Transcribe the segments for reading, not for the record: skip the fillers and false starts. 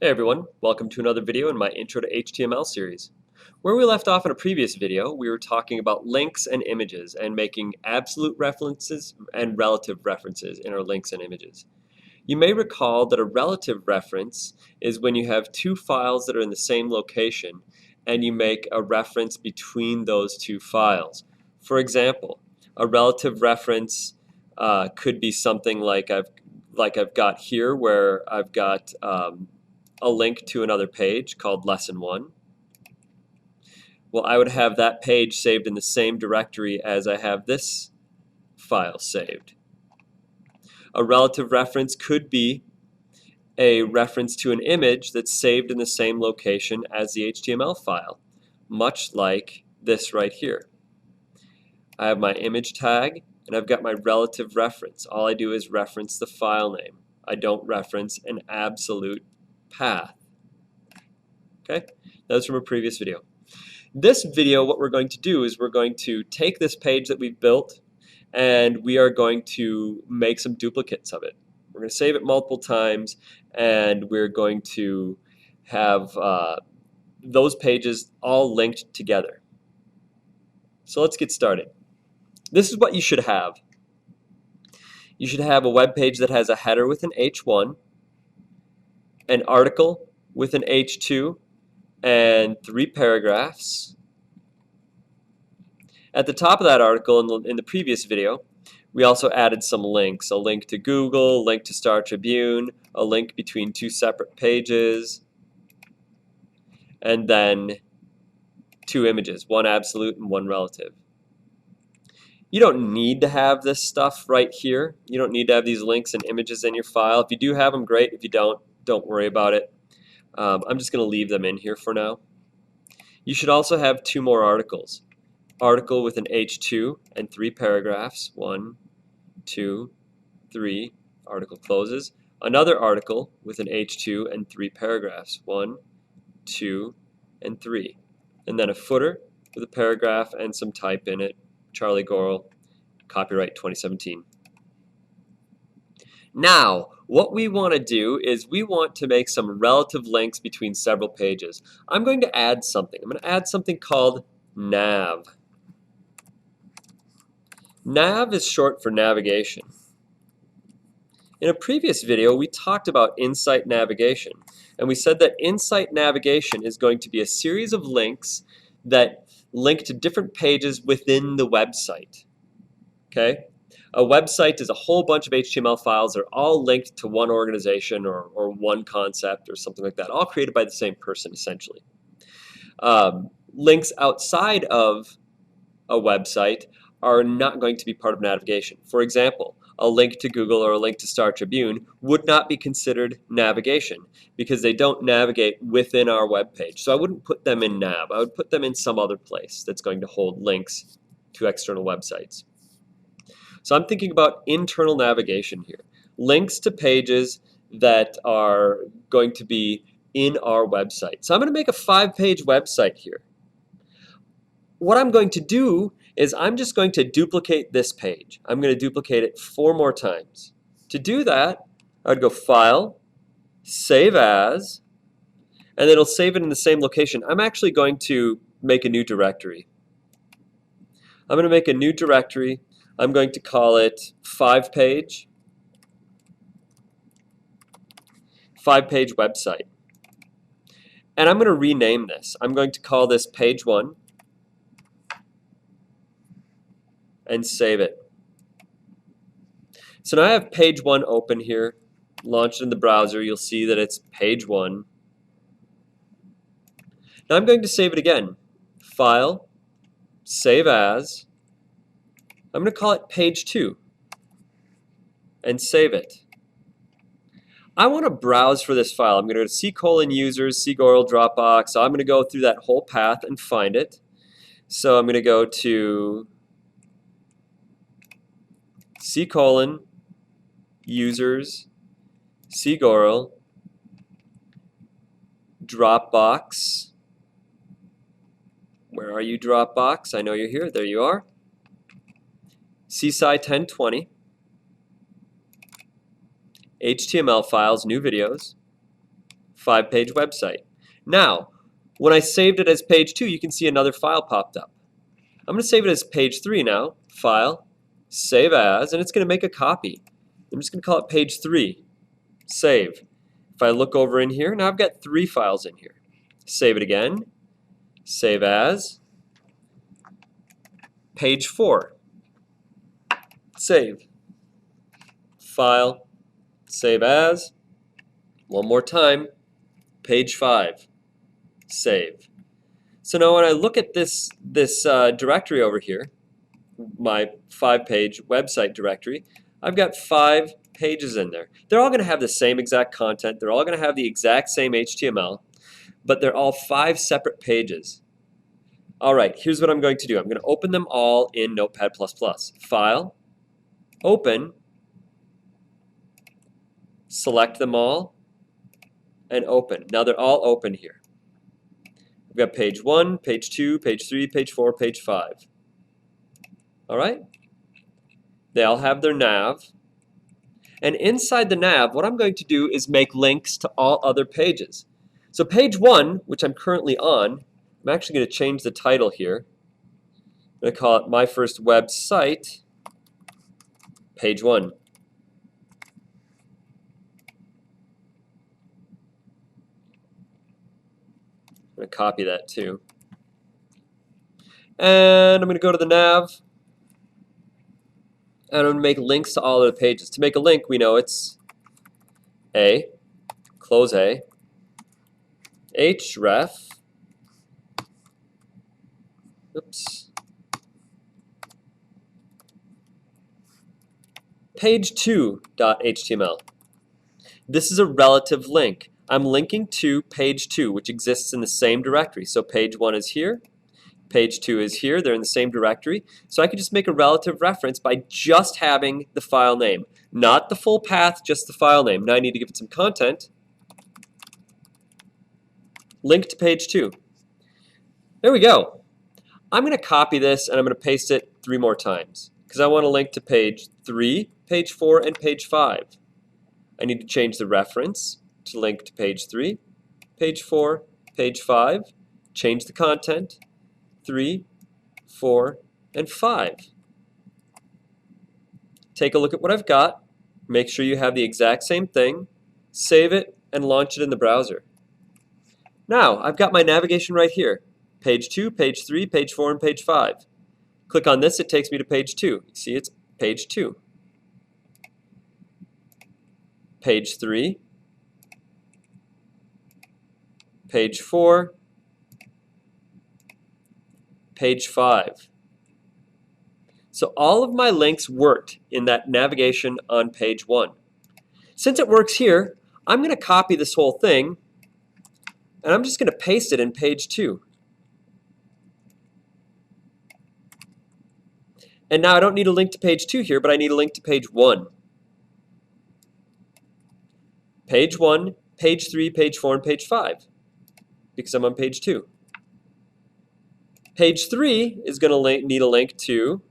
Hey everyone, welcome to another video in my Intro to HTML series. Where we left off in a previous video, we were talking about links and images and making absolute references and relative references in our links and images. You may recall that a relative reference is when you have two files that are in the same location and you make a reference between those two files. For example, a relative reference could be something like I've got here, where I've got a link to another page called Lesson 1. Well, I would have that page saved in the same directory as I have this file saved. A relative reference could be a reference to an image that's saved in the same location as the HTML file, much like this right here. I have my image tag and I've got my relative reference. All I do is reference the file name. I don't reference an absolute path. Okay, that was from a previous video. This video, what we're going to do is we're going to take this page that we've built and we are going to make some duplicates of it. We're going to save it multiple times and we're going to have those pages all linked together. So let's get started. This is what you should have. You should have a web page that has a header with an H1, an article with an H2, and 3 paragraphs. At the top of that article in the previous video, we also added some links. A link to Google, a link to Star Tribune, a link between 2 separate pages, and then 2 images, one absolute and one relative. You don't need to have this stuff right here. You don't need to have these links and images in your file. If you do have them, great. If you don't worry about it. I'm just going to leave them in here for now. You should also have 2 more articles. Article with an H2 and 3 paragraphs. 1, 2, 3. Article closes. Another article with an H2 and 3 paragraphs. 1, 2, and 3. And then a footer with a paragraph and some type in it. Charlie Gorel, copyright 2017. Now, what we want to do is we want to make some relative links between several pages. I'm going to add something. I'm going to add something called nav. Nav is short for navigation. In a previous video, we talked about insight navigation, and we said that insight navigation is going to be a series of links that link to different pages within the website. Okay? A website is a whole bunch of HTML files that are all linked to one organization or one concept or something like that, all created by the same person, essentially. Links outside of a website are not going to be part of navigation. For example, a link to Google or a link to Star Tribune would not be considered navigation because they don't navigate within our web page. So I wouldn't put them in nav. I would put them in some other place that's going to hold links to external websites. So I'm thinking about internal navigation here. Links to pages that are going to be in our website. So I'm going to make a 5-page website here. What I'm going to do is I'm just going to duplicate this page. I'm going to duplicate it 4 more times. To do that, I would go File, Save As, and it'll save it in the same location. I'm actually going to make a new directory. I'm going to make a new directory. I'm going to call it 5-page website. And I'm going to rename this. I'm going to call this page 1 and save it. So now I have page 1 open here, launched in the browser. You'll see that it's page 1. Now I'm going to save it again. File, Save As. I'm going to call it page 2 and save it. I want to browse for this file. I'm going to go to C:\users, Cgorel, Dropbox. So I'm going to go through that whole path and find it. So I'm going to go to C:\users, Cgorel, Dropbox. Where are you, Dropbox? I know you're here. There you are. CSI 1020. HTML files, new videos. 5-page website. Now, when I saved it as page 2, you can see another file popped up. I'm going to save it as page 3 now. File, save as, and it's going to make a copy. I'm just going to call it page 3. Save. If I look over in here, now I've got 3 files in here. Save it again. Save as. Page 4. Save. File, save as. One more time. Page 5. Save. So now when I look at this directory over here, my 5-page website directory, I've got 5 pages in there. They're all going to have the same exact content. They're all going to have the exact same HTML, but they're all 5 separate pages. All right, here's what I'm going to do. I'm going to open them all in Notepad++. File, open, select them all, and open. Now they're all open here. We've got page 1, page 2, page 3, page 4, page 5. All right? They all have their nav. And inside the nav, what I'm going to do is make links to all other pages. So page 1, which I'm currently on, I'm actually going to change the title here. I'm going to call it My First Website, page 1. I'm going to copy that too. And I'm going to go to the nav. And I'm going to make links to all of the pages. To make a link, we know it's A, close A, href, oops, page2.html. This is a relative link. I'm linking to page 2, which exists in the same directory. So page 1 is here, page 2 is here, they're in the same directory. So I could just make a relative reference by just having the file name. Not the full path, just the file name. Now I need to give it some content. Link to page 2. There we go. I'm going to copy this and I'm going to paste it 3 more times because I want to link to page 3, page 4, and page 5. I need to change the reference to link to page 3, page 4, page 5, change the content, 3, 4, and 5. Take a look at what I've got, make sure you have the exact same thing, save it, and launch it in the browser. Now, I've got my navigation right here, page 2, page 3, page 4, and page 5. Click on this, it takes me to page 2. You see, it's page 2. Page 3, page 4, page 5. So all of my links worked in that navigation on page 1. Since it works here, I'm going to copy this whole thing and I'm just going to paste it in page 2. And now I don't need a link to page 2 here, but I need a link to page 1. Page 1, page 3, page 4, and page 5, because I'm on page 2. Page 3 is going to need a link to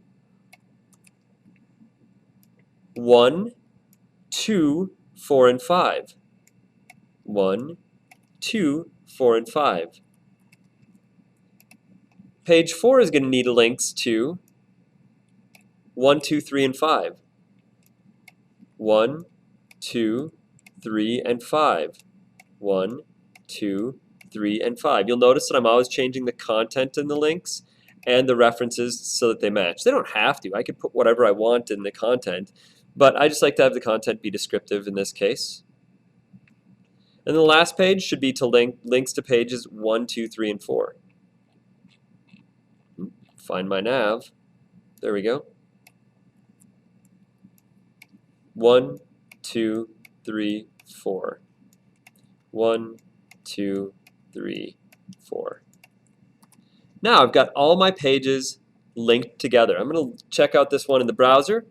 1, 2, 4, and 5. 1, 2, 4, and 5. Page 4 is going to need links to 1, 2, 3, and 5. 1, 2, 3, and 5. 1, 2, 3, and 5. You'll notice that I'm always changing the content in the links and the references so that they match. They don't have to. I could put whatever I want in the content, but I just like to have the content be descriptive in this case. And the last page should be to links to pages 1, 2, 3, and 4. Find my nav. There we go. 1, 2, 3, 4. 1, 2, 3, 4. Now I've got all my pages linked together. I'm going to check out this one in the browser.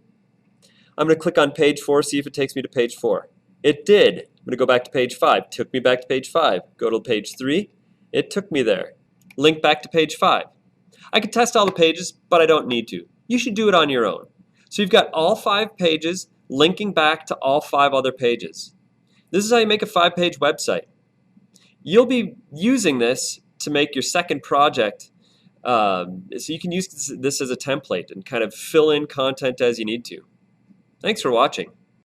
I'm going to click on page 4, see if it takes me to page 4. It did. I'm going to go back to page 5. Took me back to page 5. Go to page 3. It took me there. Link back to page 5. I could test all the pages, but I don't need to. You should do it on your own. So you've got all 5 pages linking back to all 5 other pages. This is how you make a 5-page website. You'll be using this to make your second project, so you can use this as a template and kind of fill in content as you need to. Thanks for watching.